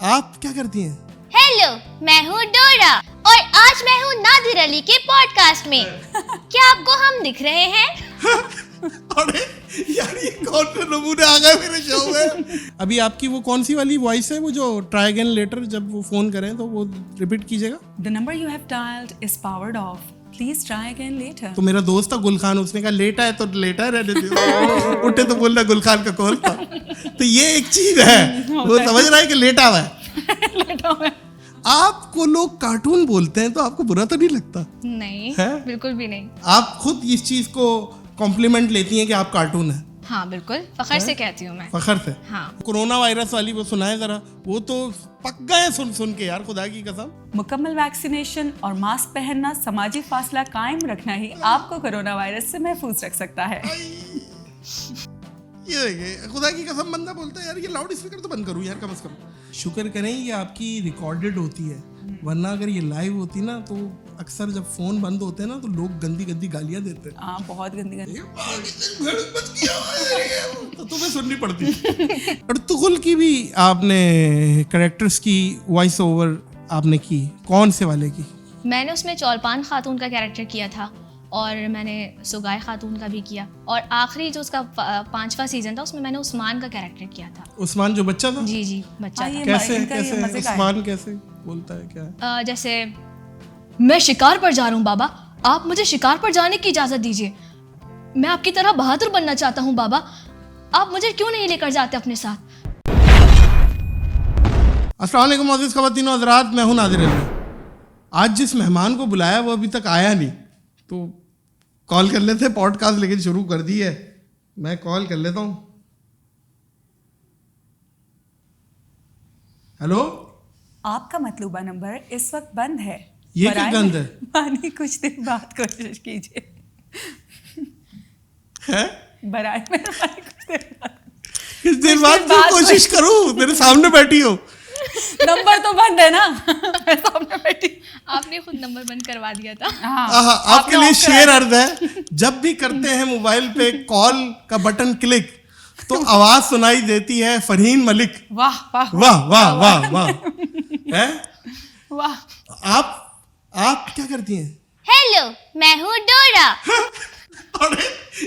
आप क्या करती हैं? हेलो, मैं हूँ डोरा और आज मैं हूँ नादिर अली के पॉडकास्ट में। क्या आपको हम दिख रहे हैं? अरे यार, ये कौन से नमूने आ गए मेरे शो में। अभी आपकी वो कौन सी वाली वॉइस है, वो जो ट्राई अगेन लेटर, जब वो फोन करें तो वो रिपीट कीजिएगा। The number you have dialed is powered off. Please try again later. तो मेरा दोस्त था गुल खान, उसने कहा लेटा है तो लेटा रहने दो। उठे तो बोलना गुल खान का कॉल था। तो ये एक चीज है, वो समझ रहा है कि लेटा हुआ है। लेटा हुआ है। आपको लोग कार्टून बोलते हैं तो आपको बुरा तो नहीं लगता? नहीं, बिल्कुल भी नहीं। आप खुद इस चीज को कॉम्प्लीमेंट लेती हैं कि आप कार्टून हैं? हाँ बिल्कुल, फखर से कहती हूँ मैं। फखर से? हाँ। कोरोना वायरस वाली वो सुनाए जरा, वो तो पक गए सुन सुन के यार, खुदा की कसम। मुकम्मल वैक्सीनेशन और मास्क पहनना, सामाजिक फासला कायम रखना ही आपको कोरोना वायरस से महफूज रख सकता है। ये देखिए, खुदा की कसम बंदा बोलता है यार, ये लाउड स्पीकर तो बंद करूँ यार कम से कम। शुक्र करें ये आपकी रिकॉर्डेड होती है, वरना अगर ये लाइव होती ना तो अक्सर जब फोन बंद होते हैं ना तो लोग गंदी गंदी गालियां देते हैं। हाँ, बहुत गंदी गंदी। तो तुम्हें सुननी पड़ती। और तुगुल की भी आपने कैरेक्टर्स की वॉइस ओवर आपने की, कौन से वाले की? मैंने उसमें चौलपान खातून का कैरेक्टर किया था और मैंने सुगाय खातून का भी किया, और आखिरी जो उसका 5वां सीजन था उसमें मैंने उस्मान का कैरेक्टर किया था। उस्मान जो बच्चा था? जी बच्चा था। कैसे इनका ये कैसे मजे का है। उस्मान कैसे बोलता है, क्या है? जैसे मैं शिकार पर जा रहा हूँ बाबा, आप मुझे शिकार पर जाने की इजाजत दीजिए। मैं आपकी तरह बहादुर बनना चाहता हूँ बाबा, आप मुझे क्यों नहीं लेकर जाते अपने साथ? अस्सलाम वालेकुम मोअज़्ज़िज़ ख़वातीन व हज़रात, मैं हूँ नादिर अली। आज जिस मेहमान को बुलाया वो अभी तक आया नहीं, तो कॉल कर लेते हैं। पॉडकास्ट लेकिन शुरू कर दी है, मैं कॉल कर लेता हूँ। हेलो, आपका मतलूबा नंबर इस वक्त बंद है। ये क्या गंद है? मानी कुछ देर बाद कोशिश कीजिए। है? बराए मेहरबानी कुछ देर बाद। किस देर बाद क्यों कोशिश करूँ? मेरे सामने बैठी हो। नंबर तो बंद है ना। मैं सामने बैठी। आपने खुद नंबर बंद करवा दिया था। आहा, आपके लिए शेर अर्ज है, जब भी करते हैं मोबाइल पे कॉल का बटन क्लिक तो आवाज सुनाई देती है फरहीन मलिक। वाह वाह वाह वाह वाह वाह। है? वाह। आप क्या करती हैं? हेलो, मैं हूँ डोरा। अरे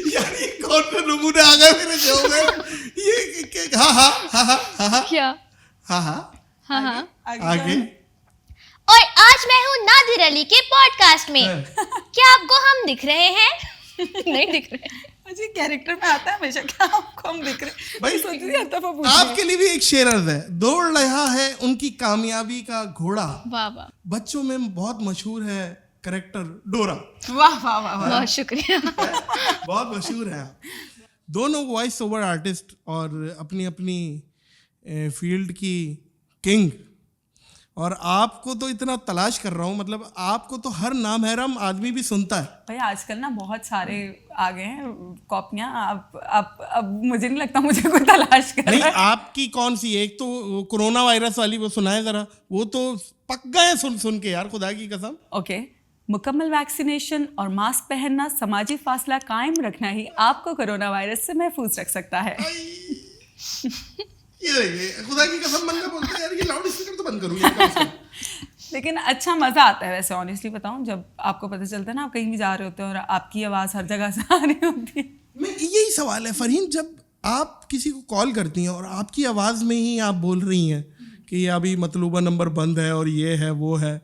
यार, ये कौन से नमूने आ गए मेरे शो में। ये हाँ क्या? हाँ आगे। और आज मैं हूँ नादिर अली के पॉडकास्ट में। क्या आपको हम दिख रहे हैं? नहीं दिख रहे। मुझे कैरेक्टर में आता है हमेशा, क्या आपको हम दिख रहे? भाई, सोचती थी हर दफा पूछ रही है। आपके लिए भी एक शेर अर्ज है। दौड़ रहा है उनकी कामयाबी का घोड़ा, वाह वाह, बच्चों में बहुत मशहूर है कैरेक्टर डोरा। वाह वाह वाह वाह। बहुत शुक्रिया। बहुत मशहूर है आप दोनों, वॉइस ओवर आर्टिस्ट और अपनी अपनी फील्ड की किंग। और आपको तो इतना तलाश कर रहा हूँ, मतलब आपको तो हर नामहरम आदमी भी सुनता है। भाई आजकल ना बहुत सारे आ गए हैं कॉपियां। अब मुझे नहीं लगता मुझे कोई तलाश कर नहीं, रहा है। आपकी कौन सी? एक तो वो कोरोना वायरस वाली वो सुनाए जरा, वो तो पक गए सुन सुन के यार, खुदा की कसम। ओके। मुकम्मल वैक्सीनेशन और मास्क पहनना, सामाजिक फासला कायम रखना ही आपको कोरोना वायरस से महफूज रख सकता है। ये देखिए, खुदा की कसम बंदा बोलता है यार, ये लाउड स्पीकर तो बंद करूँ यार कम से कम। लेकिन अच्छा मजा आता है वैसे, ऑनेस्टली बताऊं, जब आपको पता चलता है ना आप कहीं भी जा रहे होते हो और आपकी आवाज हर जगह से आ रही होती है। मैं यही सवाल है फरहीन, जब आप किसी को कॉल करती हैं और आपकी आवाज़ में ही आप बोल रही हैं कि ये अभी मतलूबा नंबर बंद है और ये है वो है,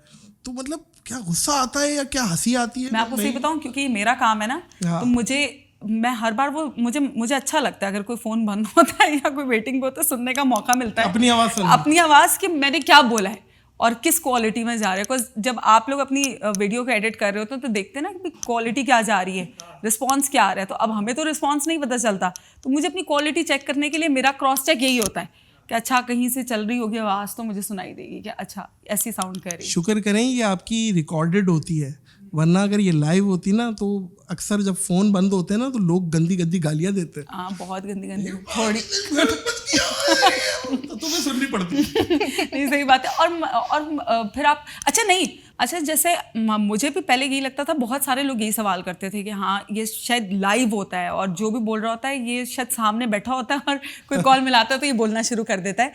तो मतलब क्या गुस्सा आता है या क्या हंसी आती है? मैं आपको सही बताऊं, क्योंकि मेरा काम है ना, तो मैं हर बार वो मुझे अच्छा लगता है अगर कोई फोन बंद होता है या कोई वेटिंग होता है, सुनने का मौका मिलता है अपनी आवाज़ सुनने, अपनी आवाज़ कि मैंने क्या बोला है और किस क्वालिटी में जा रहा है। बिकॉज जब आप लोग अपनी वीडियो को एडिट कर रहे होते हैं तो देखते हैं ना कि क्वालिटी क्या जा रही है, रिस्पॉन्स क्या आ रहा है। तो अब हमें तो रिस्पॉन्स नहीं पता चलता, तो मुझे अपनी क्वालिटी चेक करने के लिए मेरा क्रॉस चेक यही होता है कि अच्छा कहीं से चल रही होगी आवाज़ तो मुझे सुनाई देगी कि अच्छा ऐसी साउंड कर रही है। शुक्र करें ये आपकी रिकॉर्डेड होती है, वरना अगर ये लाइव होती ना तो अक्सर जब फ़ोन बंद होते हैं ना तो लोग गंदी गंदी गालियाँ देते हैं। हाँ, बहुत गंदी गंदी थोड़ी। तो तुम्हें सुननी पड़ती। नहीं, सही बात है। और फिर आप अच्छा जैसे मुझे भी पहले यही लगता था, बहुत सारे लोग यही सवाल करते थे कि हाँ ये शायद लाइव होता है और जो भी बोल रहा होता है ये शायद सामने बैठा होता है और कोई कॉल मिलाता है तो ये बोलना शुरू कर देता है।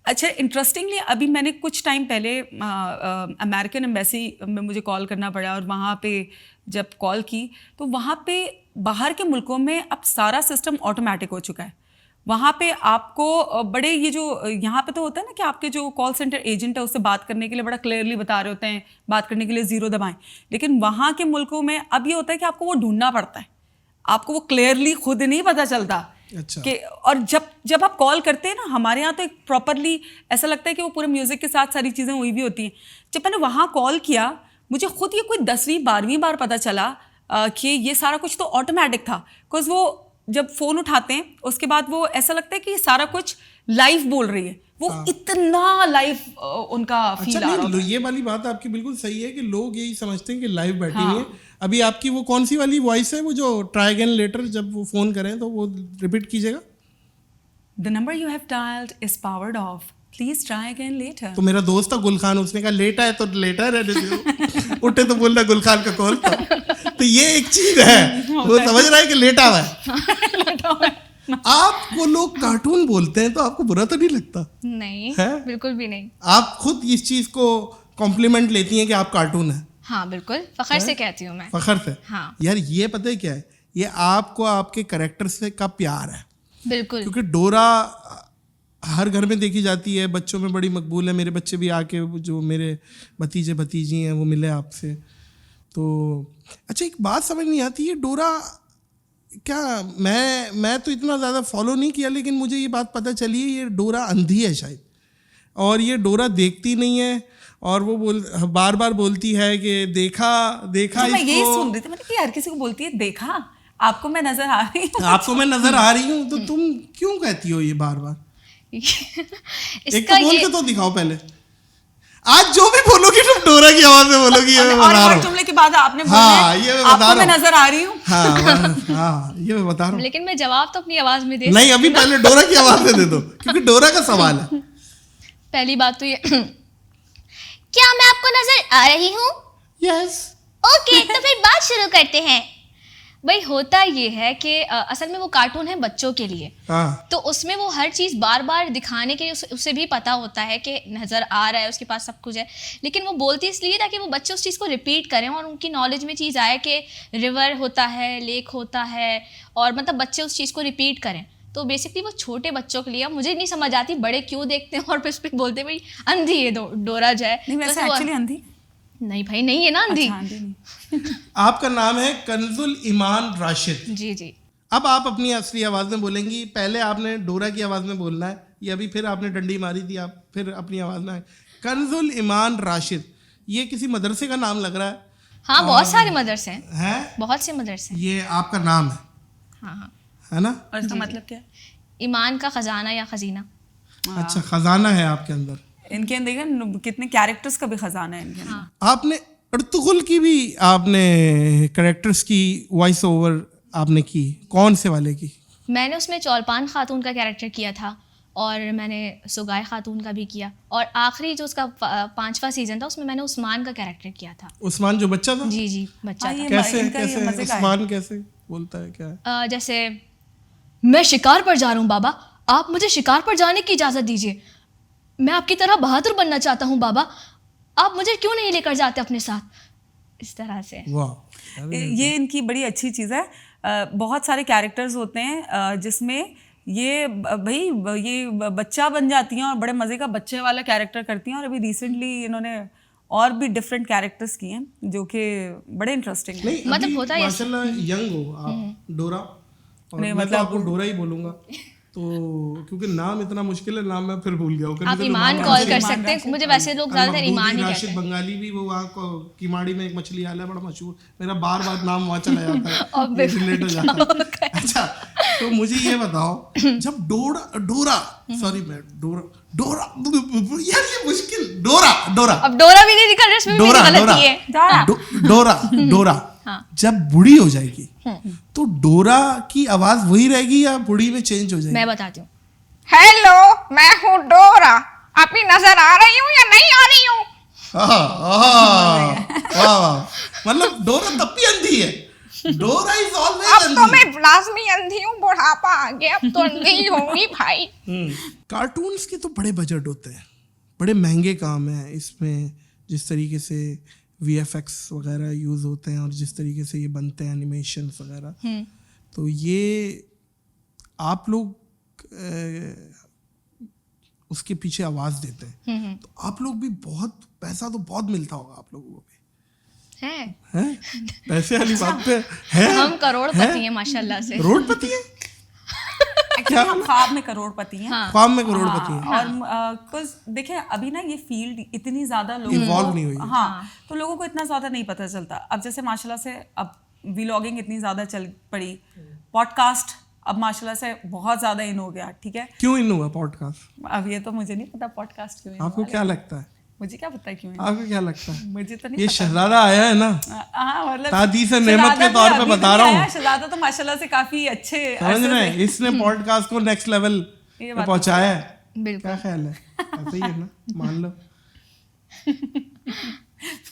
अच्छा, इंटरेस्टिंगली अभी मैंने कुछ टाइम पहले अमेरिकन एम्बेसी में मुझे कॉल करना पड़ा, और वहाँ पे जब कॉल की तो वहाँ पे बाहर के मुल्कों में अब सारा सिस्टम ऑटोमेटिक हो चुका है। वहाँ पे आपको बड़े ये जो यहाँ पे तो होता है ना कि आपके जो कॉल सेंटर एजेंट है उससे बात करने के लिए बड़ा क्लियरली बता रहे होते हैं, बात करने के लिए 0 दबाएं, लेकिन वहाँ के मुल्कों में अब ये होता है कि आपको वो ढूंढना पड़ता है, आपको वो क्लियरली खुद नहीं पता चलता। अच्छा। कि और जब आप कॉल करते हैं ना, हमारे यहाँ तो एक प्रॉपरली ऐसा लगता है कि वो पूरे म्यूजिक के साथ सारी चीज़ें हुई भी होती हैं। जब मैंने वहाँ कॉल किया, मुझे खुद ये कोई 10वीं 12वीं बार पता चला कि ये सारा कुछ तो ऑटोमेटिक था। बिकॉज वो जब फ़ोन उठाते हैं उसके बाद वो ऐसा लगता है कि सारा कुछ लाइव बोल रही है, वो इतना लाइव उनका फील आ रहा है। ये वाली बात आपकी बिल्कुल सही है कि लोग यही समझते हैं कि लाइव बैठी हुई है। अभी आपकी वो कौन सी वाली वॉइस है, वो जो ट्राई अगेन लेटर, जब वो फोन करें तो वो रिपीट कीजिएगा। The number you have dialled is powered of, please try again later. तो मेरा दोस्त था गुल खान, उसने कहा लेटा है तो लेटा रहने दो, उठे तो बोलना गुल खान का कॉल था। तो ये एक चीज है, वो समझ रहा है कि लेटा हुआ है। आपको लोग कार्टून बोलते हैं तो आपको बुरा तो नहीं लगता? नहीं है? बिल्कुल भी नहीं। आप खुद इस चीज को कॉम्प्लीमेंट लेती हैं कि आप कार्टून हैं? हाँ बिल्कुल, फखर से कहती हूँ मैं। फखर से? हाँ यार ये पता है क्या है, ये आपको आपके कैरेक्टर से का प्यार है। बिल्कुल। क्योंकि डोरा हर घर में देखी जाती है, बच्चों में बड़ी मकबूल है। मेरे बच्चे भी आके, जो मेरे भतीजे भतीजी हैं, वो मिले आपसे। तो अच्छा, एक बात समझ नहीं आती है, डोरा क्या, मैं तो इतना ज़्यादा फॉलो नहीं किया, लेकिन मुझे ये बात पता चली है ये डोरा अंधी है शायद, और ये डोरा देखती नहीं है, और वो बार बार बोलती है कि देखा देखा। मैं यही सुन रही थी, मैंने कि हर किसी को बोलती है देखा, आपको मैं नजर आ रही हूँ, आपको मैं नजर आ रही हूँ, तो तुम क्यों कहती हो ये बार बार? एक तो बोल के तो दिखाओ पहले। आज जो भी बोलोगी तुम डोरा की आवाज में बोलोगी, ये मैं बता रहा हूँ। जुमले के बाद आपने हाँ, ये मैं बता रहा हूँ, मैं नजर आ रही हूँ। हाँ, ये मैं बता रहा हूँ। लेकिन मैं जवाब तो अपनी आवाज में दे नहीं, अभी पहले डोरा की आवाज में दे दो, क्योंकि डोरा का सवाल है। पहली बात तो ये क्या मैं आपको नजर आ रही हूँ? यस। ओके, तो फिर बात शुरू करते हैं। भाई होता ये है कि असल में वो कार्टून है बच्चों के लिए, तो उसमें वो हर चीज़ बार बार दिखाने के लिए उसे भी पता होता है कि नज़र आ रहा है, उसके पास सब कुछ है, लेकिन वो बोलती इसलिए ताकि वो बच्चे उस चीज़ को रिपीट करें और उनकी नॉलेज में चीज़ आए कि रिवर होता है, लेक होता है, और मतलब बच्चे उस चीज़ को रिपीट करें। तो बेसिकली वो छोटे बच्चों के लिए, मुझे नहीं समझ आती बड़े क्यों देखते हैं और फिर उस पर बोलते भाई अंधी है डोरा जो है। नहीं, वैसे एक्चुअली अंधी नहीं भाई, नहीं है ना अंधी। आपका नाम है कंजुल ईमान राशिद। जी जी। अब आप अपनी असली आवाज में बोलेंगी, पहले आपने डोरा की आवाज में बोलना है, या अभी फिर आपने डंडी मारी थी, आप फिर अपनी आवाज में आए। कंजुल ईमान राशिद, ये किसी मदरसे का नाम लग रहा है। हाँ, बहुत सारे मदरसे हैं, है? बहुत से मदरसे। ये आपका नाम है? हाँ हाँ, है ना? और इसका मतलब क्या है? ईमान का खजाना या खजीना। अच्छा, खजाना है आपके अंदर। इनके अंदर देखा कितने कैरेक्टर्स का भी खजाना है इनके अंदर। आपने अर्तुगरुल की भी आपने कैरेक्टर्स की वॉइस ओवर आपने की, कौन से वाले की? मैंने उसमें चौलपान खातून का कैरेक्टर किया था, और मैंने सुगाय खातून का भी किया, और आखिरी जो उसका 5वां सीजन था उसमें मैंने उस्मान का कैरेक्टर किया था। उस्मान जो बच्चा था? जी जी, बच्चा था। कैसे इनका ये कैसे मजे का है। उस्मान कैसे बोलता है, क्या है? जैसे मैं शिकार पर जा रहा हूँ बाबा, आप मुझे शिकार पर जाने की इजाज़त दीजिए। मैं आपकी तरह बहादुर बनना चाहता हूँ बाबा, आप मुझे क्यों नहीं लेकर जाते अपने साथ? इस तरह से। वाह, ये इनकी बड़ी अच्छी चीज़ है। बहुत सारे कैरेक्टर्स होते हैं जिसमें ये भाई ये बच्चा बन जाती हैं और बड़े मज़े का बच्चे वाला कैरेक्टर करती हैं, और अभी रिसेंटली इन्होंने और भी डिफरेंट कैरेक्टर्स किए हैं जो कि बड़े इंटरेस्टिंग हैं। नहीं, मतलब होता है माशाल्लाह यंग हो आप, डोरा, और मैं तो आपको डोरा ही बोलूंगा, तो क्योंकि नाम इतना मुश्किल है, नाम मैं फिर भूल गया हूँ। आप ईमान कॉल कर सकते हैं, मुझे वैसे लोग ज़्यादातर ईमान ही कहते राशिद हैं। बंगाली भी, वो वहाँ किमाड़ी में एक मछली आला है बड़ा मशहूर, मेरा बार बार नाम वहाँ चला जाता है, रिलेट हो जाता है। अच्छा, तो मुझे ये बताओ, जब डोरा सॉरी मैं डोरा यार ये मुश्किल, डोरा अब डोरा भी नहीं निकल रहा, इसमें भी मेरी गलती है। डोरा जब बूढ़ी हो जाएगी तो डोरा की आवाज वही रहेगी या बूढ़ी में चेंज हो जाएगी? मैं बताती हूँ। हेलो, मैं हूँ डोरा, अभी नजर आ रही हूँ या नहीं आ रही हूँ? वाह वाह, मतलब डोरा तब भी अंधी है। डोरा इज अब ऑलवेज तो मैं लाजमी अंधी हूँ, बुढ़ापा आ गया, अब तो अंधी ही होंगी भाई। कार्टून्स के तो बड़े बजट होते हैं, बड़े महंगे काम है इसमें, जिस तरीके से VFX वगैरह यूज़ होते हैं और जिस तरीके से ये बनते हैं एनिमेशन वगैरह, तो ये आप लोग उसके पीछे आवाज़ देते हैं, तो आप लोग भी बहुत पैसा तो बहुत मिलता होगा आप लोगों को भी, है पैसे वाली बात पे है। हम करोड़पति हैं माशाल्लाह से। करोड़पति है, क्या हम ख्वाब में करोड़पति हैं। हाँ। ख्वाब में करोड़पति है। और कुछ देखिए अभी ना ये फील्ड इतनी ज्यादा लोगों Evolve नहीं हुई है। हाँ, तो लोगों को इतना ज्यादा नहीं पता चलता। अब जैसे माशाल्लाह से अब व्लॉगिंग इतनी ज्यादा चल पड़ी, पॉडकास्ट अब माशाल्लाह से बहुत ज्यादा इन हो गया, ठीक है। क्यों इन हुआ पॉडकास्ट? अब ये तो मुझे नहीं पता पॉडकास्ट क्यों in आपको हुआ। क्या लगता है? मुझे क्या पता है क्यों in आपको क्या लगता है? मुझे तो नहीं ये पता। शहजादा आया है ना, हाँ मतलब तादीस नेमत के तौर पे बता रहा हूँ। शहजादा तो माशाल्लाह से काफी अच्छे समझ अरसे रहे हैं, से- इसने पॉडकास्ट को नेक्स्ट लेवल ये पे बात तो पहुंचाया है। बिल्कुल। क्या ख्याल है? ऐसा ही है ना, मान लो।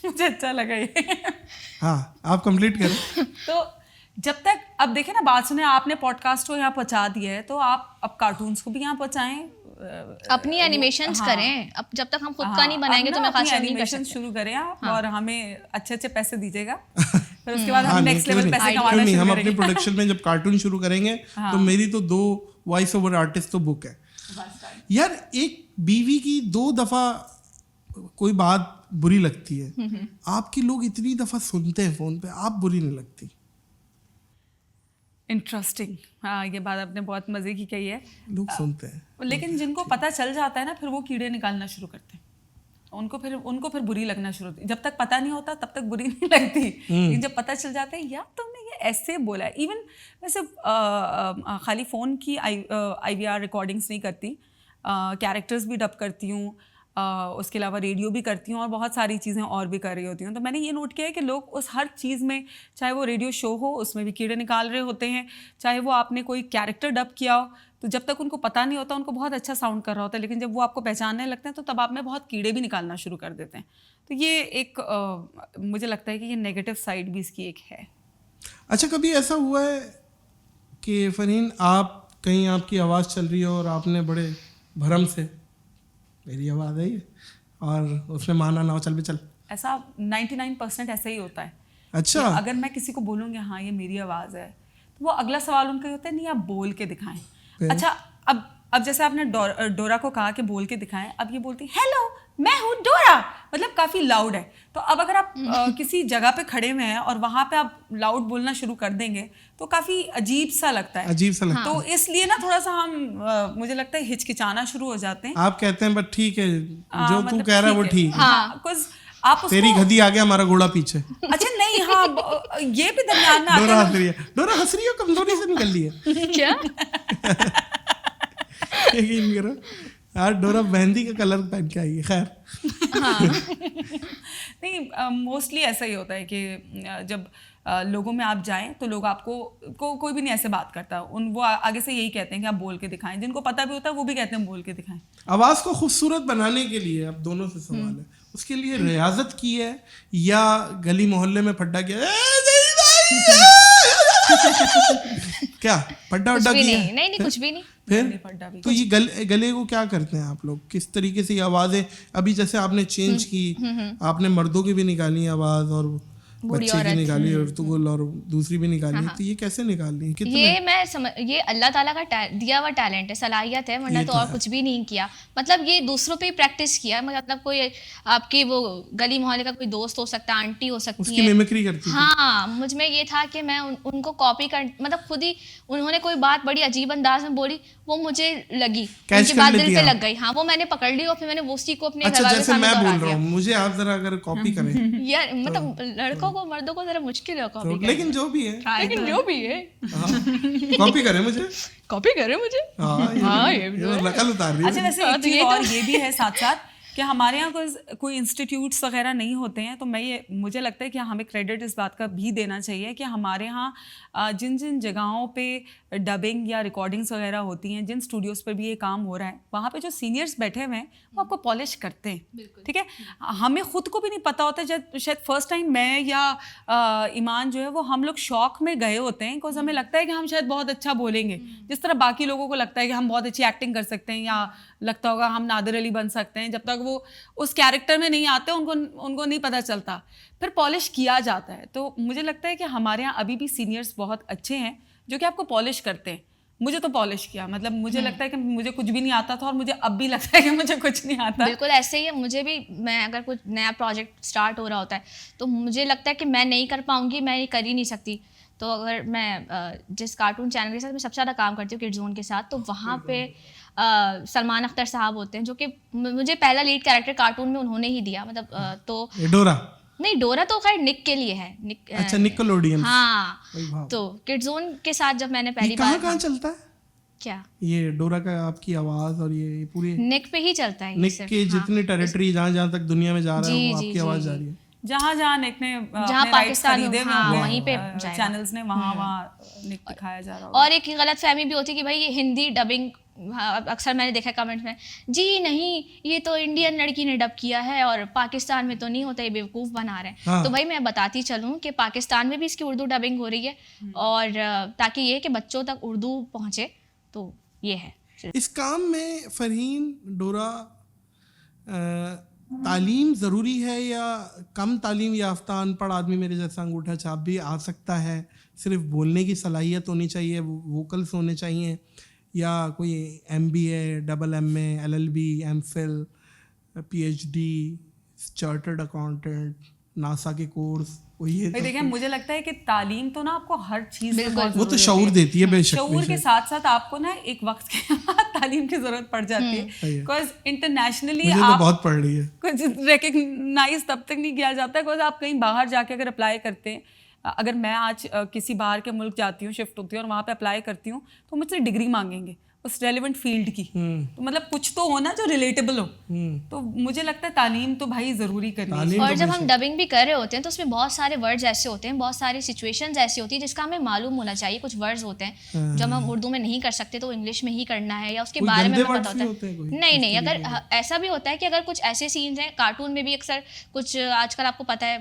मुझे अच्छा लगा ये। हाँ, आप कंप्लीट करें। तो जब तक अब देखें ना, बात सुने, आपने पॉडकास्ट को यहाँ पहुँचा दिया है, तो आप अब कार्टून्स को भी यहाँ पहुँचाएं, अपनी एनिमेशंस करें। अब जब तक हम खुद का नहीं बनाएंगे तो मैं खास नहीं कर एनिमेशन सकती। शुरू करें आप, और हमें अच्छे अच्छे पैसे दीजिएगा, फिर उसके बाद हम नहीं, नेक्स्ट क्यों लेवल नहीं? पैसे क्यों कमाना नहीं? शुरू हम अपने करेंगे। प्रोडक्शन में जब कार्टून शुरू करेंगे तो मेरी तो 2 वॉइस ओवर आर्टिस्ट तो बुक है यार। एक बीवी की 2 दफा कोई बात बुरी लगती है, आपकी लोग इतनी दफा सुनते हैं फोन पे, आप बुरी नहीं लगती। इंटरेस्टिंग, हाँ ये बात आपने बहुत मजे की कही है। लोग सुनते हैं, लेकिन जिनको पता चल जाता है ना, फिर वो कीड़े निकालना शुरू करते हैं, उनको फिर बुरी लगना शुरू होती है। जब तक पता नहीं होता तब तक बुरी नहीं लगती, लेकिन जब पता चल जाता है यार तुमने ये ऐसे बोला है। इवन वैसे खाली फ़ोन की IVR रिकॉर्डिंग्स नहीं करती, कैरेक्टर्स भी डब करती हूँ, उसके अलावा रेडियो भी करती हूँ और बहुत सारी चीज़ें और भी कर रही होती हूँ। तो मैंने ये नोट किया है कि लोग उस हर चीज़ में, चाहे वो रेडियो शो हो उसमें भी कीड़े निकाल रहे होते हैं, चाहे वो आपने कोई कैरेक्टर डब किया हो, तो जब तक उनको पता नहीं होता उनको बहुत अच्छा साउंड कर रहा होता है, लेकिन जब वो आपको पहचानने लगते हैं तो तब आप में बहुत कीड़े भी निकालना शुरू कर देते हैं। तो ये एक मुझे लगता है कि ये नेगेटिव साइड भी इसकी एक है। अच्छा, कभी ऐसा हुआ है कि फरहीन आप कहीं आपकी आवाज़ चल रही हो और आपने बड़े भरम से मेरी आवाज़ आई है और उसने माना ना हो, चल भी चल? ऐसा 99% ऐसा ही होता है। अच्छा, कि अगर मैं किसी को बोलूँगी हाँ ये मेरी आवाज़ है, तो वो अगला सवाल उनका होता है नहीं आप बोल के दिखाएं। अच्छा, अब जैसे आपने डोरा को कहा कि बोल के दिखाएं, अब ये बोलती हेलो मैं हूँ डोरा, मतलब काफ़ी लाउड है। तो अब अगर आप किसी जगह पे खड़े हुए हैं और वहाँ पे आप लाउड बोलना शुरू कर देंगे तो काफ़ी अजीब सा लगता है। अजीब सा लगता है। तो इसलिए ना थोड़ा सा हम मुझे लगता है हिचकिचाना शुरू हो जाते हैं। आप कहते हैं बट ठीक है, जो तू मतलब कह रहा है वो है। ठीक है। हाँ, कुछ आप उसको तेरी गधी आ गया, हमारा घोड़ा पीछे। अच्छा नहीं, हाँ ये भी दरमियान में डोरा आता हंस रही है, डोरा हंस रही है, कमजोरी से निकल रही है। क्या? यकीन करो यार, डोरा मेहंदी का कलर पहन के आई है। खैर, नहीं, मोस्टली ऐसा ही होता है कि जब लोगों में आप जाएं तो लोग आपको कोई भी नहीं ऐसे बात करता, वो आगे से यही कहते हैं कि आप बोल के दिखाएं। जिनको पता भी होता है वो भी कहते हैं बोल के दिखाएं। आवाज़ को खूबसूरत बनाने के लिए अब दोनों से सवाल है, उसके लिए रियाजत की है या गली मोहल्ले में फड्डा किया? क्या फड्डा कुछ वड्डा भी किया? नहीं, नहीं कुछ भी नहीं। फिर फड्डा भी तो ये गले को क्या करते हैं आप लोग? किस तरीके से ये आवाज़ें, अभी जैसे आपने चेंज की, आपने मर्दों की भी निकाली आवाज़ और बच्चे की निकाली और और दूसरी भी निकाली, तो ये कैसे निकालनी है? कितने? ये अल्लाह ताला का दिया हुआ टैलेंट है, सलाहियत है, वरना तो और कुछ भी नहीं किया। मतलब ये दूसरों पे ही प्रैक्टिस किया। मतलब कोई आपकी वो गली मोहल्ले का कोई दोस्त हो सकता है, आंटी हो सकती उसकी है, मिमिक्री करती थी। हाँ, मुझ में ये था कि मैं उनको कॉपी कर, मतलब खुद ही उन्होंने कोई बात बड़ी अजीब अंदाज में बोली, वो मुझे लगी, उनकी बात दिल पे लग गई। हाँ, वो मैंने पकड़ ली और फिर मैंने उसी को अपने अच्छा, दरवाजे जैसे सामने मैं दोहरा बोल रहा दिया। हूँ, मुझे आप जरा अगर कॉपी करें यार मतलब लड़कों को मर्दों को जरा मुश्किल है कॉपी करना। लेकिन जो भी है, लेकिन जो भी है कॉपी करें मुझे। कॉपी करे मुझे। हाँ, ये नकल उतार रही है। अच्छा, वैसे एक चीज और ये भी है साथ साथ कि हमारे यहाँ कोई इंस्टीट्यूट्स वगैरह नहीं होते हैं, तो मुझे लगता है कि हमें क्रेडिट इस बात का भी देना चाहिए कि हमारे यहाँ जिन जिन जगहों पे डबिंग या रिकॉर्डिंग्स वगैरह होती हैं, जिन स्टूडियोज़ पर भी ये काम हो रहा है, वहाँ पे जो सीनियर्स बैठे हुए हैं वो आपको पॉलिश करते हैं, ठीक है। हमें खुद को भी नहीं पता होता, शायद फर्स्ट टाइम मैं या ईमान जो है वो हम लोग शौक में गए होते हैं, बिकॉज हमें लगता है कि हम शायद बहुत अच्छा बोलेंगे, जिस तरह बाकी लोगों को लगता है कि हम बहुत अच्छी एक्टिंग कर सकते हैं या लगता होगा हम नादिर अली बन सकते हैं। जब तक वो उस कैरेक्टर में नहीं आते उनको नहीं पता चलता, फिर पॉलिश किया जाता है। तो मुझे लगता है कि हमारे यहाँ अभी भी सीनियर्स बहुत अच्छे हैं जो कि आपको पॉलिश करते हैं। मुझे तो पॉलिश किया, मतलब मुझे लगता है कि मुझे कुछ भी नहीं आता था और मुझे अब भी लगता है कि मुझे कुछ नहीं आता। बिल्कुल ऐसे ही है मुझे भी। मैं अगर कुछ नया प्रोजेक्ट स्टार्ट हो रहा होता है तो मुझे लगता है कि मैं नहीं कर पाऊंगी, मैं ये कर ही नहीं सकती। तो अगर मैं जिस कार्टून चैनल के साथ मैं सबसे ज़्यादा काम करती हूँ, किड्स जोन के साथ, तो वहाँ पे सलमान अख्तर साहब होते हैं जो कि मुझे पहला लीड कैरेक्टर कार्टून में उन्होंने ही दिया। मतलब तो डोरा नहीं, डोरा तो खैर निक के लिए है। अच्छा, निकोलोडियन। हाँ, तो किड्स जोन के साथ जब मैंने पहली बार कहाँ चलता है क्या ये डोरा का आपकी आवाज और ये पूरी निक पे ही चलता है। निक के जितनी टेरिटरी जहाँ तक दुनिया में जा रहा है वो आपकी आवाज जा रही है। जहाँ निक ने जहाँ पाकिस्तान वहीं पे चैनल्स ने वहाँ निक दिखाया जा रहा है। और एक गलत फहमी भी होती है कि भाई ये हिंदी डबिंग, अक्सर मैंने देखा कमेंट में, जी नहीं ये तो इंडियन लड़की ने डब किया है और पाकिस्तान में तो नहीं होता, ये बेवकूफ़ बना रहे हैं। हाँ। तो भाई मैं बताती चलूँ कि पाकिस्तान में भी इसकी उर्दू डबिंग हो रही है, और ताकि ये कि बच्चों तक उर्दू पहुँचे, तो ये है। इस काम में फरहीन, डोरा, तालीम ज़रूरी है या कम तालीम याफ्ता अनपढ़ आदमी मेरे जैसा अंगूठा छाप भी आ सकता है? सिर्फ बोलने की सलाहियत होनी चाहिए, वोकल्स होने चाहिए, या कोई MBA, MA, LLB, MPhil, PhD, chartered accountant, NASA के कोर्स, ये देखिए मुझे लगता है कि तालीम तो ना आपको हर चीज़ में बहुत वो तो शऊर देती है, बेशक। शऊर के साथ साथ आपको ना एक वक्त के बाद तालीम की जरूरत पड़ जाती है, बिकॉज इंटरनेशनली मुझे तो बहुत पढ़ रही है, कुछ रिकग्नाइज तब तक नहीं किया जाता है, बिकॉज आप कहीं बाहर जाके अगर अप्लाई करते हैं, अगर मैं आज किसी बाहर के मुल्क जाती हूँ, शिफ्ट होती हूँ और वहाँ पे अप्लाई करती हूँ, तो मुझसे डिग्री मांगेंगे उस रेलेवेंट फील्ड की। तो मतलब कुछ तो हो ना जो रिलेटेबल हो। तो मुझे लगता है तालीम तो भाई ज़रूरी करनी है। और जब हम डबिंग भी कर रहे होते हैं तो उसमें बहुत सारे वर्ड्स ऐसे होते हैं, बहुत सारी सिचुएशंस ऐसी होती है जिसका हमें मालूम होना चाहिए। कुछ वर्ड्स होते हैं जो हम उर्दू में नहीं कर सकते तो इंग्लिश में ही करना है, या उसके बारे में हमें पता होता है। नहीं, अगर ऐसा भी होता है कि अगर कुछ ऐसे सीन्स हैं कार्टून में भी, अक्सर कुछ आजकल आपको पता है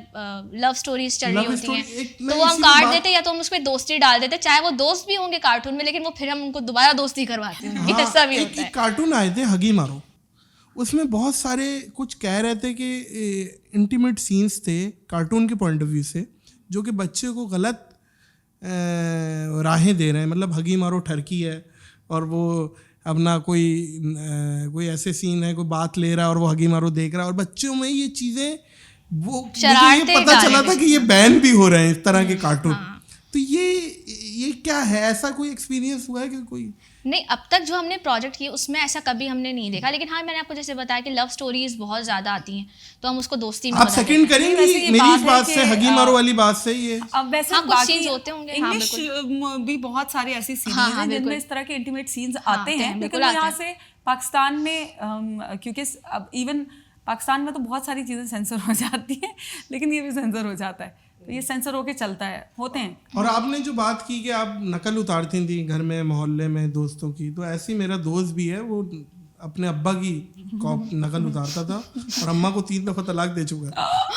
लव स्टोरीज चल रही होती हैं, तो वो हम काट देते या तो हम उसमें दोस्ती डाल देते, चाहे वो दोस्त भी होंगे कार्टून में, लेकिन वो फिर हम उनको दोबारा दोस्ती करवाते हैं। ऐसा भी होता है। कार्टून आए थे हगी मारो, उसमें बहुत सारे कुछ कह रहे थे कि इंटीमेट सीन्स थे कार्टून के पॉइंट ऑफ व्यू से, जो कि बच्चे को गलत राहें दे रहे हैं। मतलब हगी मारो ठरकी है और वो अपना कोई ऐसे सीन है, कोई बात ले रहा है और वो हगी मारो देख रहा है, और बच्चों में ये चीज़ें, वो मुझे ये पता चला था कि ये बैन भी हो रहे हैं इस तरह के कार्टून। तो ये क्या है? ऐसा कोई एक्सपीरियंस हुआ है कि कोई? नहीं, अब तक जो हमने प्रोजेक्ट किए उसमें ऐसा कभी हमने नहीं देखा, लेकिन हाँ मैंने आपको जैसे बताया कि लव स्टोरीज बहुत ज़्यादा आती हैं तो हम उसको दोस्ती में आप सेकंड करेंगी मेरी इस बात से, हगी मारो वाली बात से। ये अब वैसे हाँ, कुछ सीन्स होते होंगे इंग्लिश भी बहुत सारी ऐसी सीरीज हैं जिनमें इस तरह के इंटीमेट सीन्स आते हैं, लेकिन यहाँ से पाकिस्तान में क्योंकि अब इवन पाकिस्तान में तो बहुत सारी चीज़ें सेंसर हो जाती हैं, लेकिन ये भी सेंसर हो जाता है, तो ये सेंसर होके चलता है, होते हैं। और आपने जो बात की कि आप नकल उतारती थी घर में, मोहल्ले में दोस्तों की, तो ऐसी मेरा दोस्त भी है, वो अपने अब्बा की नकल उतारता था और अम्मा को 3 दफा तलाक दे चुका है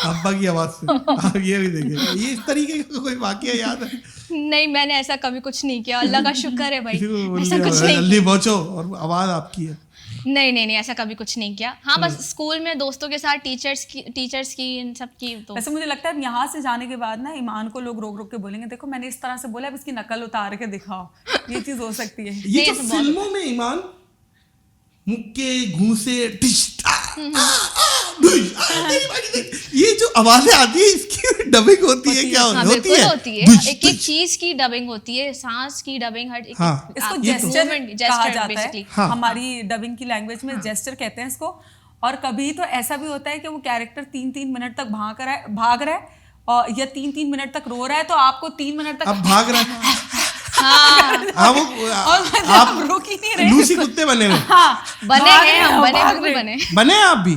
अब्बा की आवाज़ से। आप ये भी देखें, ये इस तरीके का कोई वाकया याद है? नहीं, मैंने ऐसा कभी कुछ नहीं किया, अल्लाह का शुक्र है भाई, ऐसा कुछ नहीं। जल्दी पहुंचो, और आवाज़ आपकी है। नहीं, ऐसा कभी कुछ नहीं किया। हाँ, बस स्कूल में दोस्तों के साथ टीचर्स की इन सब की। तो वैसे मुझे लगता है यहाँ से जाने के बाद ना ईमान को लोग रोक के बोलेंगे, देखो मैंने इस तरह से बोला, अब इसकी नकल उतार के दिखाओ, ये चीज़ हो सकती है। ये जो फिल्मों में ईमान मुक्के घूसे ये जो आवाजें आती है, इसकी डबिंग होती है क्या? होती है। एक चीज की डबिंग होती है, सांस की डबिंग, हर इसको जेस्चर कहा जाता है। हमारी डबिंग की लैंग्वेज में जेस्चर कहते हैं इसको। और कभी तो ऐसा भी होता है कि वो कैरेक्टर 3-3 मिनट तक भाग रहा है और या 3-3 मिनट तक रो रहा है, तो आपको 3 मिनट तक अब भाग रहा है। हाँ, वो आप रुक ही नहीं रहे। लूसी कुत्ते बने हुए। बने हैं हम, बने हैं आप भी?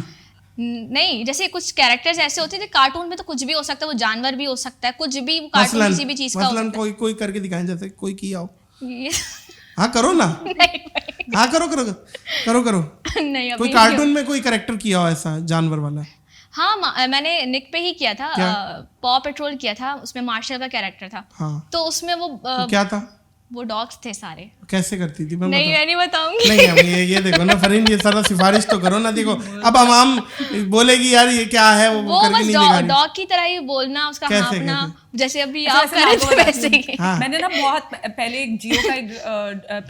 नहीं, जैसे कुछ कैरेक्टर्स ऐसे होते हैं, कार्टून में तो कुछ भी हो सकता है, वो जानवर भी हो सकता है, कुछ भी कार्टून किसी भी चीज का हो सकता है। कोई करके दिखाएं, जैसे कोई किया हो। ये हाँ करो ना, नहीं हाँ करो करो करो करो। नहीं कोई अभी कार्टून में कोई कैरेक्टर किया हो ऐसा जानवर वाला? हाँ मैंने निक पे ही किया था, पॉ पेट्रोल किया था, उसमें मार्शल का कैरेक्टर था। हाँ तो उसमें वो तो क्या था? वो डॉग्स थे सारे। कैसे करती थी? नहीं मैं नहीं बताऊंगी। नहीं अब ये देखो ना फरीन, ये सारा सिफारिश तो करो ना। देखो अब हम बोलेगी यार ये क्या है, वो करके बस नहीं दिखानी। डॉग की तरह ही बोलना, उसका कैसे, हाँफना, जैसे अभी अच्छा, आप ऐसे कर रहे आपको थे बताती वैसे हूँ। ही। हाँ। मैंने ना बहुत पहले एक जियो का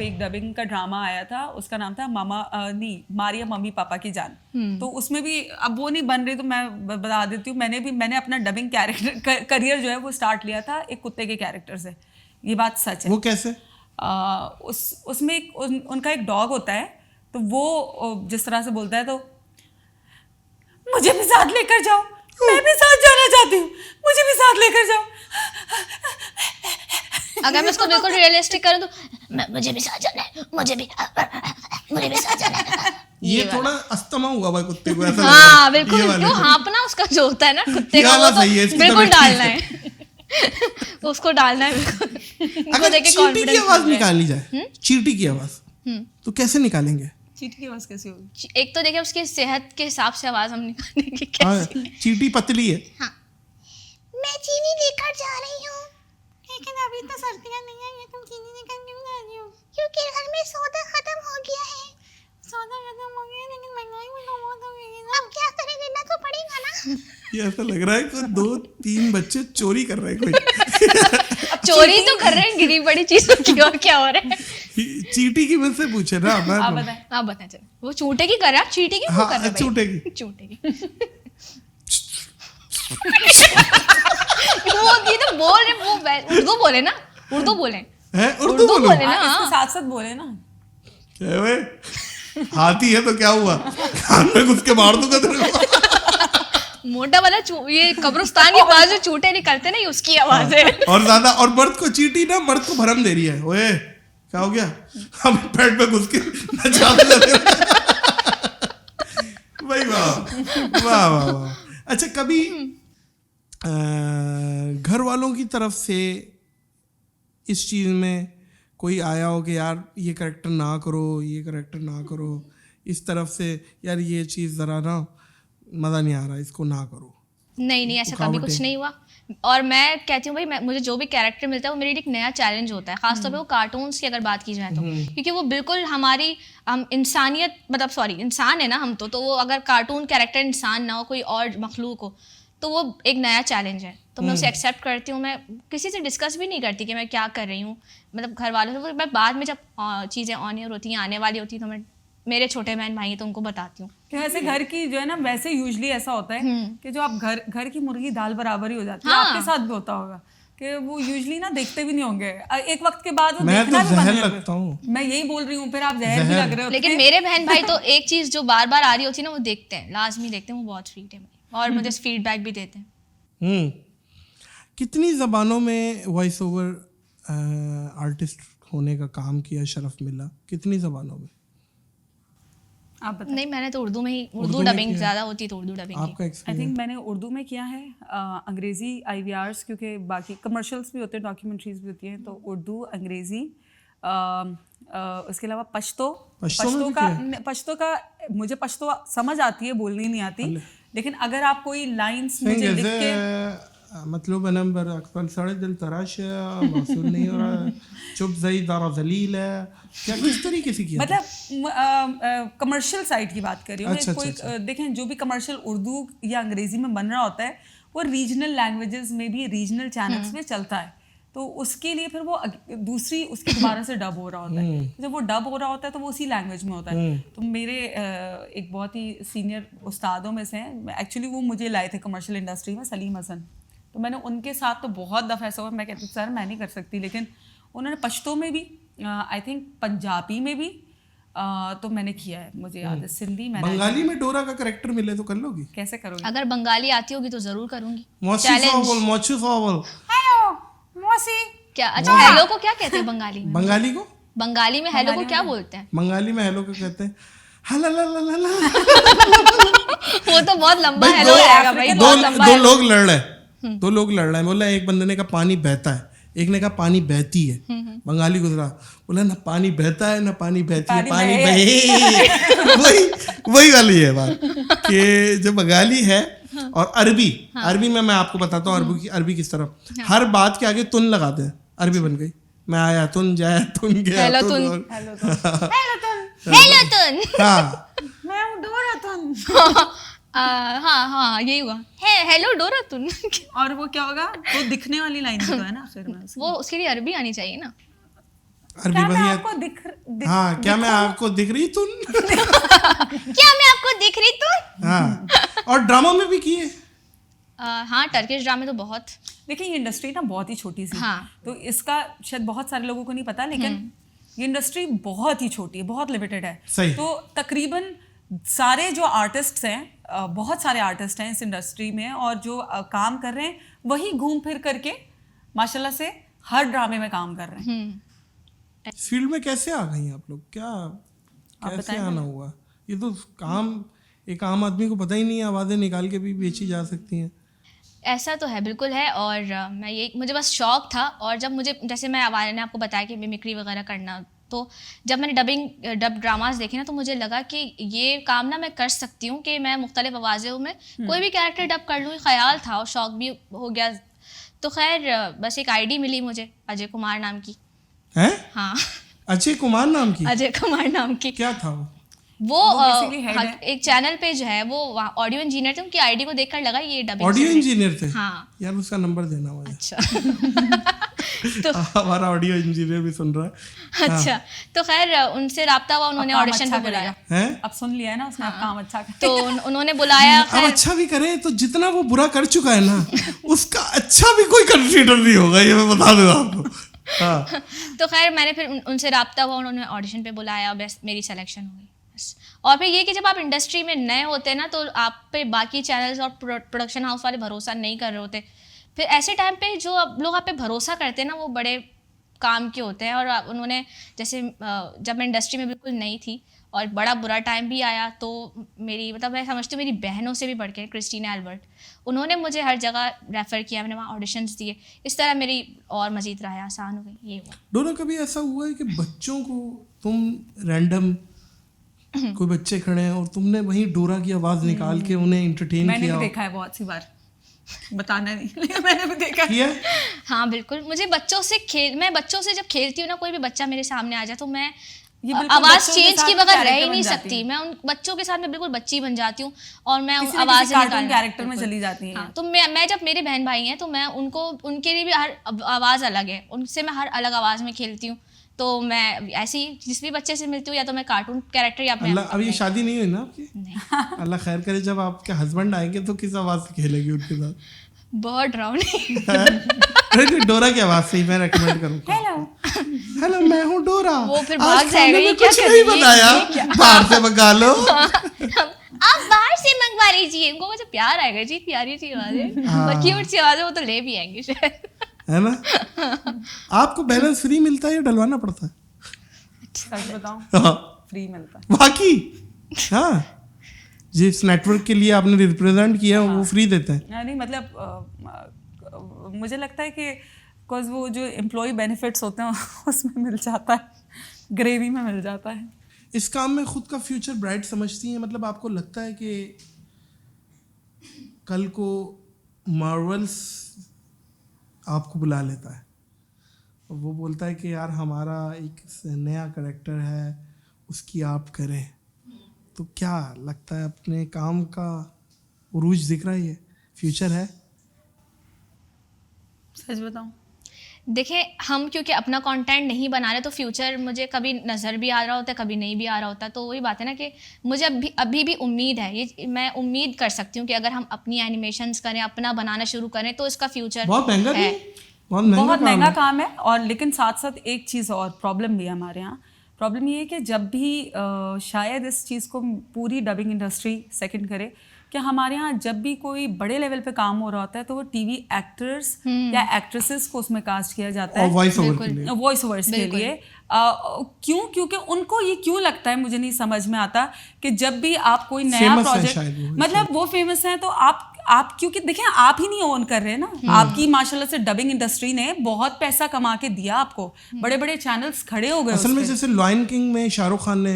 एक डबिंग का ड्रामा आया था, उसका नाम था मारिया मम्मी पापा की जान। तो उसमें भी अब वो नहीं बन रही, तो मैं बता देती हूँ, मैंने अपना डबिंग कैरेक्टर करियर जो है वो स्टार्ट लिया था एक कुत्ते के कैरेक्टर से। ये बात सच है। वो कैसे? उसमें उनका एक डॉग होता है, तो वो जिस तरह से बोलता है, तो मुझे भी साथ लेकर जाओ, मैं भी साथ जाना चाहती हूँ, मुझे भी साथ लेकर जाओ। अगर मैं उसको बिल्कुल रियलिस्टिक करूँ तो मुझे भी साथ जाना है, मुझे भी साथ जाना है। ये थोड़ा अस्थमा हुआ भाई कुत्ते को, ऐसा हाँ लग रहा है। बिल्कुल, ये वाले वो को। हाँपना उसका जो होता है ना कुत्ते ये का, वाला वो तो सही है, इसकी बिल्कुल तबीयत ठीक डालना है। है। उसको डालना है बिल्कुल। इनको अगर देख के चींटी की confidence आवाज मिल जाए। निकाली जाए, चींटी की आवाज, तो कैसे निकालेंगे? चींटी की आवाज कैसी होगी? एक तो देखिए उसकी सेहत के हिसाब से आवाज हम निकालने की हाँ, कैसी। चींटी पतली है। हाँ मैं चीनी लेकर जा रही हूँ, लेकिन अभी तो सर्दियाँ नहीं आई है, तुम चीनी लेकर क्यों जा रही हो? क्योंकि घर में सौदा खत्म हो गया है। सौदा खत्म हो गया, लेकिन महंगाई भी तो बहुत हो गई है ना। अब क्या करें, लेना तो पड़ेगा ना। ये ऐसा लग रहा है कि 2-3 बच्चे चोरी कर रहे हैं कोई। चोरी तो कर रहे हैं गिरी पड़ी चीजों की, और क्या हो रहा है। चींटी की मुझसे पूछे ना आप मैं। बताएं। आप बताएं चलो, वो चूटे की कर रहा है, चीटी की क्यों हाँ, कर रहा है भाई? चूटे की। चूटे की। वो ये तो बोल रहे, वो उर्दू बोले ना, उर्दू बोले, है उर्दू उर्दू बोलो। बोले ना। इसके हाँ। साथ साथ बोले ना। क्या है? हाथी है तो क्या हुआ, कान में घुस के मार दूंगा तेरे को। मोटा वाला ये कब्रिस्तान के पास जो चूटे निकलते ना, ये उसकी आवाज है। और ज्यादा, और मर्द को चींटी ना मर्द को भरम दे रही है। ओए क्या हो गया, हम पेट में घुस के नचाने लगे। भाई वाह वाह वाह वाह। अच्छा कभी घर वालों की तरफ से इस चीज में कोई आया हो कि यार ये करेक्टर ना करो, ये करेक्टर ना करो, इस तरफ से यार ये चीज़ ज़रा ना मज़ा नहीं आ रहा, इसको ना करो? नहीं ऐसा कभी कुछ नहीं हुआ। और मैं कहती हूँ भाई, मुझे जो भी कैरेक्टर मिलता है वो मेरे लिए एक नया चैलेंज होता है, खासतौर पे वो कार्टून्स की अगर बात की जाए तो, क्योंकि वो बिल्कुल हमारी हम इंसानियत, मतलब सॉरी इंसान है ना हम तो वो अगर कार्टून कैरेक्टर इंसान ना हो, कोई और मखलूक हो, तो वो एक नया चैलेंज है। तो मैं उसे एक्सेप्ट करती हूँ। मैं किसी से डिस्कस भी नहीं करती कि मैं क्या कर रही हूँ, मतलब घर वालों से। मैं बाद में जब चीज़ें ऑन एयर होती हैं, आने वाली होती हैं, तो मैं, मेरे छोटे बहन भाई हैं तो उनको बताती हूँ। कि वैसे घर की जो है ना, वैसे यूजुअली ऐसा होता है कि जो आप घर की मुर्गी दाल बराबर ही हो जाती है। हाँ। आपके साथ भी होता होगा कि वो यूजुअली ना देखते भी नहीं होंगे, एक वक्त के बाद वो मैं देखना तो भी बंद जहर कर देते। लगता हूँ। मैं यही बोल रही हूँ, फिर आप जहर भी लग रहे हो। लेकिन मेरे बहन भाई तो एक चीज़ जो बार बार आ रही होती है ना, वो देखते हैं, लाजमी देखते हैं। वो बहुत स्वीट है और मुझे फीडबैक भी देते हैं। कितनी ज़बानों में वॉइस ओवर आर्टिस्ट होने का काम किया, शरफ मिला? कितनी ज़बानों में? आप बताएं। नहीं मैंने तो उर्दू में ही, उर्दू उर्दू में डबिंग किया। ज़्यादा होती तो उर्दू डबिंग की। आपका आई एक्सपीरियंस? थिंक मैंने उर्दू में किया है, अंग्रेज़ी IVRs, क्योंकि बाकी कमर्शियल्स भी होते हैं, डॉक्यूमेंट्रीज भी होती हैं, तो उर्दू, अंग्रेज़ी, उसके अलावा पश्तो का मुझे पश्तो समझ आती है, बोलनी नहीं आती। लेकिन अगर आप कोई लाइंस मुझे लिख के, मतलब नंबर अकबल साढ़े दिल तराश है, मौसूल नहीं हो रहा, चुप जई दारा जलील है, क्या किस तरीके से किया? मतलब कमर्शियल साइट की बात कर रही हूँ। अच्छा, कोई अच्छा। देखें, जो भी कमर्शियल उर्दू या अंग्रेजी में बन रहा होता है, वो रीजनल लैंग्वेजेस में भी, रीजनल चैनल्स में चलता है। तो उसके लिए फिर वो दूसरी उसके दोबारा से डब हो रहा होता है। जब वो डब हो रहा होता है तो वो उसी लैंग्वेज में होता है। तो मेरे एक बहुत ही सीनियर उस्तादों में से हैं, एक्चुअली वो मुझे लाए थे कमर्शियल इंडस्ट्री में, सलीम हसन। तो मैंने उनके साथ तो बहुत दफ़ा ऐसा हुआ, मैं कहती सर मैं नहीं कर सकती, लेकिन उन्होंने पश्तो में भी, आई थिंक पंजाबी में भी, तो मैंने किया है, मुझे याद है। सिंधी मैंने, बंगाली में डोरा का कैरेक्टर मिले तो कर लोगी? कैसे करोगे? अगर बंगाली आती होगी तो जरूर करूंगी। मोची सवाल हेलो मौसी। क्या? अच्छा हेलो को क्या कहते हैं बंगाली में? बंगाली को, बंगाली में हेलो को क्या बोलते हैं? बंगाली में हेलो को कहते हैं हला ला ला ला ला। वो तो बहुत लंबा भाई हेलो आएगा भाई, बहुत लंबा दो hello। लोग लड़ रहे हैं, 2 लोग लड़ रहे हैं, बोला एक बंदे ने कहा पानी बहता है, एक ने कहा पानी बहती है, बंगाली गुजरा, बोला ना पानी बहता है ना पानी बहती है, पानी बहे। वही वाली है बात कि जो बंगाली है और अरबी में मैं आपको बताता हूँ अरबी किस तरह हर बात के आगे तुन लगाते हैं, अरबी बन गई, मैं आया तुन जाया तुन गया हेलो तुन, हेलो तुम हेलो तुन, हाँ मैं हूँ डोरा तुम। हाँ यही हुआ है, हेलो डोरा तुन। और वो क्या होगा, वो दिखने वाली लाइन तो है ना आखिर में उसकी। वो उसके लिए अरबी आनी चाहिए ना। अरबी क्या मैं वही है। आपको हाँ क्या मैं आपको दिख रही तुन। क्या मैं आपको दिख रही तुन? हाँ और ड्रामा में भी किए। हाँ टर्किश ड्रामे तो बहुत। देखिए ये इंडस्ट्री ना बहुत ही छोटी सी, हाँ। तो इसका शायद बहुत सारे लोगों को नहीं पता, लेकिन ये इंडस्ट्री बहुत ही छोटी है, बहुत लिमिटेड है। सही। तो तकरीबन सारे जो आर्टिस्ट हैं, बहुत सारे आर्टिस्ट हैं इस इंडस्ट्री में, और जो काम कर रहे हैं वही घूम फिर करके माशाल्लाह से हर ड्रामे में काम कर रहे हैं। फील्ड में कैसे आ गई आप लोग, क्या कैसे आना हुआ? ये तो काम एक आम आदमी को पता ही नहीं है, आवाज़ें निकाल के भी बेची जा सकती हैं। ऐसा तो है, बिल्कुल है। और मैं ये मुझे बस शौक था, और जब मुझे जैसे मैंने आपको बताया कि मिमिक्री वगैरह करना, तो जब मैंने डब ड्रामास देखे ना, तो मुझे लगा कि ये काम ना मैं कर सकती हूँ कि मैं मुख्तलिफ आवाज़ों में कोई भी कैरेक्टर डब कर लूँ। ख्याल था और शौक भी हो गया। तो खैर बस एक आईडी मिली मुझे अजय कुमार नाम की। हैं? हाँ अजय कुमार नाम की? अजय कुमार नाम की। क्या था वो basically head है। एक चैनल पे जो है वो ऑडियो इंजीनियर थे, उनकी आईडी को देखकर लगा ये डबिंग ऑडियो इंजीनियर थे? हाँ। यार उसका नंबर देना मुझे। अच्छा। तो हमारा ऑडियो इंजीनियर भी सुन रहा है। अच्छा तो खैर उनसे राब्ता हुआ, उन्होंने ऑडिशन पे बुलाया। हैं? अब सुन लिया है ना उसने, अब काम अच्छा कर। तो उन्होंने बुलाया। अब अच्छा भी करे तो जितना वो बुरा कर चुका है ना उसका अच्छा भी कोई कंसीडर नहीं होगा, ये मैं बता दूं आपको। हाँ। तो खैर मैंने फिर उनसे राब्ता हुआ, उन्होंने ऑडिशन पे बुलाया, बस मेरी सिलेक्शन हो गई बस। और फिर ये कि जब आप इंडस्ट्री में नए होते हैं ना, तो आप पे बाकी चैनल्स और प्रोडक्शन हाउस वाले भरोसा नहीं कर रहे होते। फिर ऐसे टाइम पे जो लोग आप पे भरोसा करते हैं ना, वो बड़े काम के होते हैं। और उन्होंने जैसे जब मैं इंडस्ट्री में बिल्कुल नई थी और बड़ा बुरा टाइम भी आया, तो मेरी मैं समझती हूँ मेरी बहनों से भी बढ़ के क्रिस्टीना एल्बर्ट, उन्होंने मुझे हर जगह रेफ़र किया, मैंने वहाँ ऑडिशंस दिए। इस तरह मेरी और मज़ीद राहें आसान हो गई। ये हुआ। दोनों कभी ऐसा हुआ है कि बच्चों को तुम रैंडम कोई बच्चे खड़े हैं और तुमने वहीं डोरा की आवाज़ निकाल के उन्हें एंटरटेन मैंने किया? भी देखा है बहुत सी बार, बताना नहीं लेकिन मैंने भी देखा किया? हाँ बिल्कुल। मुझे मैं बच्चों से जब खेलती हूँ ना, कोई भी बच्चा मेरे सामने आ जाए तो मैं ये बिल्कुल आवाज बच्चों के चेंज साथ किए बगैर रह character ही बन नहीं जाती सकती। है। मैं उन बच्चों के साथ में बिल्कुल बच्ची बन जाती हूँ और मैं किसी न आवाज किसी कार्टून कैरेक्टर में चली जाती है। हाँ, तो मैं जब मेरे बहन भाई हैं तो मैं उनके लिए भी हर आवाज़ अलग है, उनसे मैं हर अलग आवाज़ में खेलती हूँ। तो मैं ऐसी जिस भी बच्चे से मिलती हूँ, या तो मैं कार्टून कैरेक्टर या अल्लाह, अब ये शादी नहीं हुई ना आपकी? अल्लाह खैर करे, जब आपके हस्बैंड आएंगे तो किस आवाज़ से खेलेगी उनके साथ? बहुत डरावनी। अरे डोरा की आवाज़ से ही मैं रेकमेंड करूँगा। हेलो मैं हूँ डोरा। वो फिर आज भाग जाएगा, खाने ये में क्या कुछ कर नहीं रही है? बनाया, ये क्या? बाहर से मंगा लो। आप बाहर से मंगवा लीजिए। उनको मुझे प्यार आएगा जी, प्यारी सी आवाज़ है, क्यूट सी आवाज़ है, वो तो ले भी आएंगे शायद। है ना? आपको बैलेंस फ्री मिलता है या डलवाना पड़ता है? सच बताऊं, हाँ। फ्री मिलता है। बाकी हाँ, जिस नेटवर्क के लिए आपने रिप्रेजेंट किया है वो फ्री देते हैं। नहीं मतलब मुझे लगता है कि बिकॉज वो जो एम्प्लॉय बेनिफिट्स होते हैं उसमें मिल जाता है, ग्रेवी में मिल जाता है। इस काम में खुद का फ्यूचर ब्राइट समझती हैं? मतलब आपको लगता है कि कल को मार्वल्स आपको बुला लेता है और वो बोलता है कि यार हमारा एक नया कैरेक्टर है, उसकी आप करें, तो क्या लगता है अपने काम का उरूज दिख रहा है, फ्यूचर है? सच बताऊं, देखिए हम क्योंकि अपना कंटेंट नहीं बना रहे, तो फ्यूचर मुझे कभी नज़र भी आ रहा होता है, कभी नहीं भी आ रहा होता। तो वही बात है ना कि मुझे अभी भी उम्मीद है, ये मैं उम्मीद कर सकती हूँ कि अगर हम अपनी एनिमेशंस करें, अपना बनाना शुरू करें, तो इसका फ्यूचर बहुत महंगा है। बहुत महंगा काम है। और लेकिन साथ साथ एक चीज़ और प्रॉब्लम भी है हमारे यहाँ। प्रॉब्लम ये है कि जब भी शायद इस चीज़ को पूरी डबिंग इंडस्ट्री सेकंड करे कि हमारे यहाँ जब भी कोई बड़े लेवल पे काम हो रहा होता है तो वो टीवी एक्टर्स या एक्ट्रेसेस को उसमें कास्ट किया जाता है वॉइस ओवर के लिए, वॉइस ओवर्स के लिए। क्यों? क्योंकि उनको ये क्यों लगता है, मुझे नहीं समझ में आता, कि जब भी आप कोई नया प्रोजेक्ट, मतलब वो फेमस है तो आप क्योंकि देखिए आप ही नहीं ओन कर रहे ना, आपकी माशाल्लाह से डबिंग इंडस्ट्री ने बहुत पैसा कमा के दिया आपको, बड़े बड़े चैनल्स खड़े हो गए। असल में जैसे लायन किंग में शाहरुख खान ने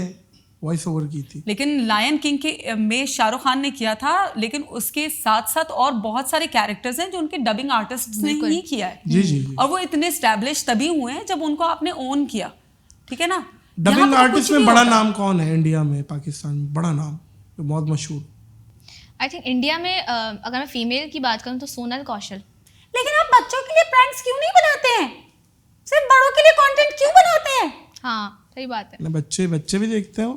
वॉइस ओवर की थी, लेकिन लायन किंग के में शाहरुख खान ने किया था, लेकिन उसके साथ साथ और बहुत सारे कैरेक्टर्स हैं जो उनके डबिंग आर्टिस्ट ने ही किया है। जी जी, और वो इतने एस्टैब्लिश तभी हुए हैं जब उनको आपने ओन किया, ठीक है ना। डबिंग आर्टिस्ट में बड़ा नाम कौन है इंडिया में, पाकिस्तान में बड़ा नाम बहुत मशहूर? आई थिंक इंडिया में अगर मैं फीमेल की बात करूँ तो सोनल कौशल। लेकिन आप बच्चों के लिए प्रैंक्स क्यों नहीं बनाते हैं, सिर्फ बड़ों के लिए कंटेंट क्यों बनाते हैं? हाँ सही बात है। बच्चे भी देखते हैं,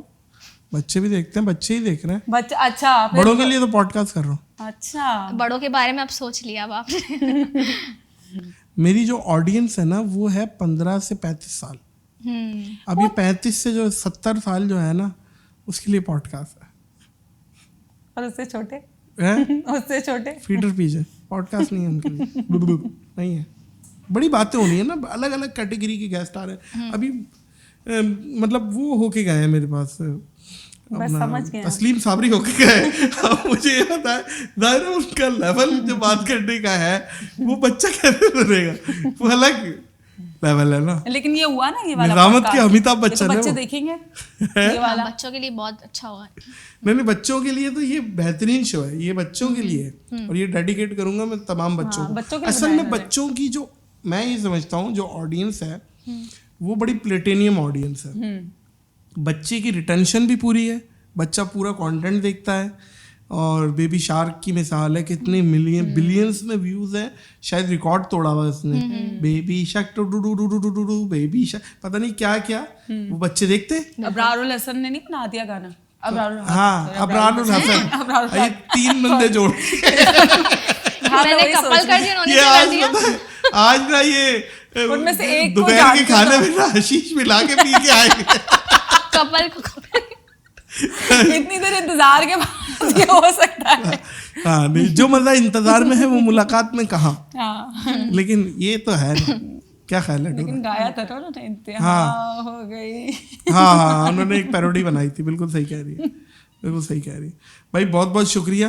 बच्चे भी देखते हैं, बच्चे ही देख रहे हैं। बच्चे, अच्छा बड़ों के लिए तो पॉडकास्ट कर रहा हूँ। अच्छा, बड़ों के बारे में आप सोच लिया अब आपने। मेरी जो ऑडियंस है ना वो है 15 से 35 साल। अब ये 35 से जो 70 साल जो है ना उसके लिए पॉडकास्ट है। और उससे छोटे हैं? उससे छोटे फीडर पीछे पॉडकास्ट नहीं है उनके लिए, नहीं है। बड़ी बातें होनी है ना, अलग अलग कैटेगरी के गेस्ट आ रहे हैं अभी। मतलब वो होके गए हैं मेरे पास, बस समझ गए तस्लीम साबरी होके गए। अब मुझे ये पता है दायरा उनका लेवल जो बात करने का है वो बच्चा कैसे बनेगा, वो अलग लेवल है ना। लेकिन ये हुआ ना, ये वाला निजामत के अमिताभ बच्चन तो है बच्चे वो। देखेंगे ये वाला। बच्चों के लिए बहुत अच्छा हुआ है। नहीं बच्चों के लिए तो ये बेहतरीन शो है, ये बच्चों के लिए है और ये डेडिकेट करूंगा मैं तमाम बच्चों को। असल में बच्चों की जो मैं ये समझता हूँ जो ऑडियंस है वो बड़ी प्लेटेनियम ऑडियंस है। बच्चे की रिटेंशन भी पूरी है, बच्चा पूरा कंटेंट देखता है। और बेबी शार्क की मिसाल है, कितने मिलियन बिलियंस में व्यूज है, शायद रिकॉर्ड तोड़ा हुआ उसने। Baby shark doo doo doo doo doo doo baby बेबी शार्क, पता नहीं क्या क्या वो बच्चे देखते। अबरारुल हसन ने नहीं बना दिया गाना? अबरारुल हसन, ये 3 बंदे जोड़ मैंने कपल कर दिया, उन्होंने क्या कर दिया? आज ना ये उनमें से एक को दोपहर के खाने में ना हशीश मिला के पी के आए कपल को इतनी देर इंतजार के बाद ये हो सकता है। हाँ नहीं, जो मजा इंतजार में है वो मुलाकात में कहाँ। लेकिन ये तो है ना, क्या ख्याल है? लेकिन गाया था ना, इंतहा हो गई। हाँ उन्होंने एक पैरोडी बनाई थी, बिल्कुल सही कह रही है, बिल्कुल सही कह रही है भाई। बहुत बहुत शुक्रिया,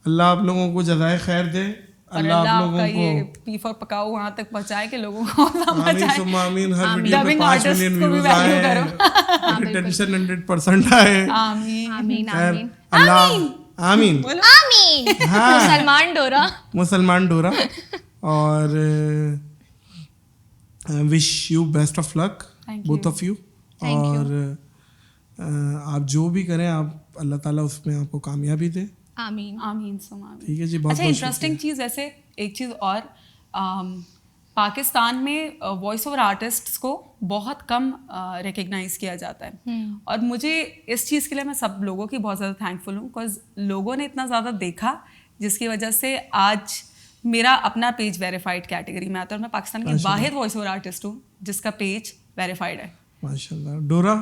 अल्लाह आप लोगों को जज़ाए खैर दे, अल्लाह आप लोगों को पी फॉर पकाओ वहाँ तक पहुँचाए कि लोगों को समझ आए। आमीन। हर वीडियो में 5 मिलियन व्यूज आए, रिटेंशन 100% आए। आमीन आमीन आमीन अल्लाह आमीन आमीन। मुसलमान डोरा और wish you best of luck both of you. और आप जो भी करें आप अल्लाह ताला उसमें आपको कामयाबी दे। आमीन आमीन आमीन। ठीक है जी, बहुत अच्छा इंटरेस्टिंग चीज़, ऐसे एक चीज़ और, पाकिस्तान में वॉइस ओवर आर्टिस्ट्स को बहुत कम रिकग्नाइज किया जाता है। और मुझे इस चीज़ के लिए मैं सब लोगों की बहुत ज़्यादा थैंकफुल हूँ, बिकॉज लोगों ने इतना ज़्यादा देखा जिसकी वजह से आज मेरा अपना पेज वेरीफाइड कैटेगरी में आता है और मैं पाकिस्तान की वाहिद वॉइस ओवर आर्टिस्ट हूँ जिसका पेज वेरीफाइड है। माशाल्लाह। डोरा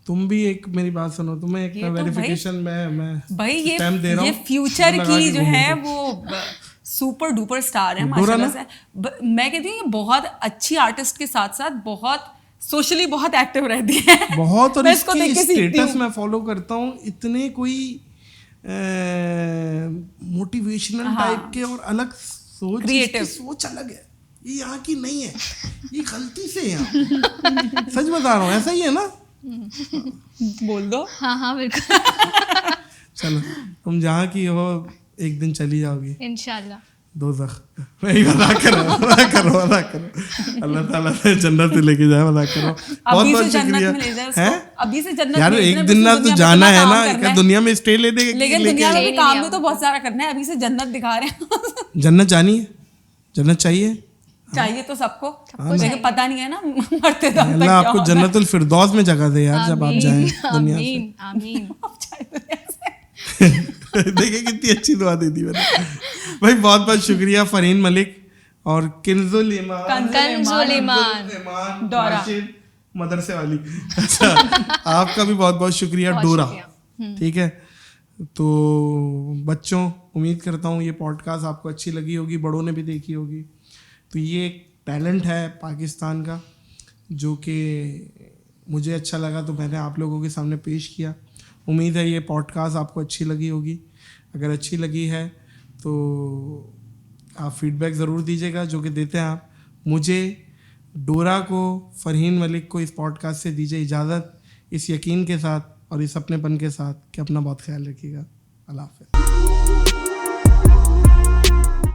तुम भी एक मेरी बात सुनो, तुम्हें एक वेरिफिकेशन में भाई ये दे रहा ये फ्यूचर की जो है वो सुपर डुपर स्टार है माशाल्लाह से। मैं कहती हूँ ये बहुत अच्छी आर्टिस्ट के साथ साथ बहुत सोशली बहुत एक्टिव रहती है बहुत। और इसकी स्टेटस मैं फॉलो करता हूँ, इतने कोई मोटिवेशनल टाइप के और अलग सोच, क्रिएटिव सोच अलग है, ये यहाँ की नहीं है, ये गलती से यहाँ सच बता रहा हूँ, ऐसा ही है ना? बोल दो। हाँ बिल्कुल। चलो तुम जहाँ की हो एक दिन चली जाओगी इंशाल्लाह दोज़ख। नहीं मजाक करो अल्लाह ताला से जन्नत में लेके जाए, मजाक करो। बहुत बहुत शुक्रिया है। अभी से जन्नत यार एक दिन ना तो जाना है ना, क्या दुनिया में स्टे ले देगा? लेकिन दुनिया में भी काम भी तो बहुत सारा करना है, अभी से जन्नत दिखा रहे हैं। जन्नत जानी है, जन्नत चाहिए तो सबको, लेकिन पता नहीं है ना मरते दम तक अल्लाह आपको जन्नतुल फिरदौस में जगह दे यार जब आप जाएं दुनिया से। आमीन। देखिए कितनी अच्छी दुआ दे दी मैंने भाई। बहुत बहुत शुक्रिया फरीन मलिक और कंजुल ईमान डोरा मदरसे वाली। अच्छा आपका भी बहुत बहुत शुक्रिया डोरा। ठीक है, तो बच्चों, उम्मीद करता हूँ ये पॉडकास्ट आपको अच्छी लगी होगी, बड़ों ने भी देखी होगी। तो ये एक टैलेंट है पाकिस्तान का जो कि मुझे अच्छा लगा, तो मैंने आप लोगों के सामने पेश किया। उम्मीद है ये पॉडकास्ट आपको अच्छी लगी होगी। अगर अच्छी लगी है तो आप फीडबैक ज़रूर दीजिएगा, जो कि देते हैं आप मुझे, डोरा को, फरहीन मलिक को इस पॉडकास्ट से दीजिए इजाज़त, इस यकीन के साथ और इस अपनेपन के साथ कि अपना बहुत ख्याल रखिएगा। अल्लाह हाफ़िज़।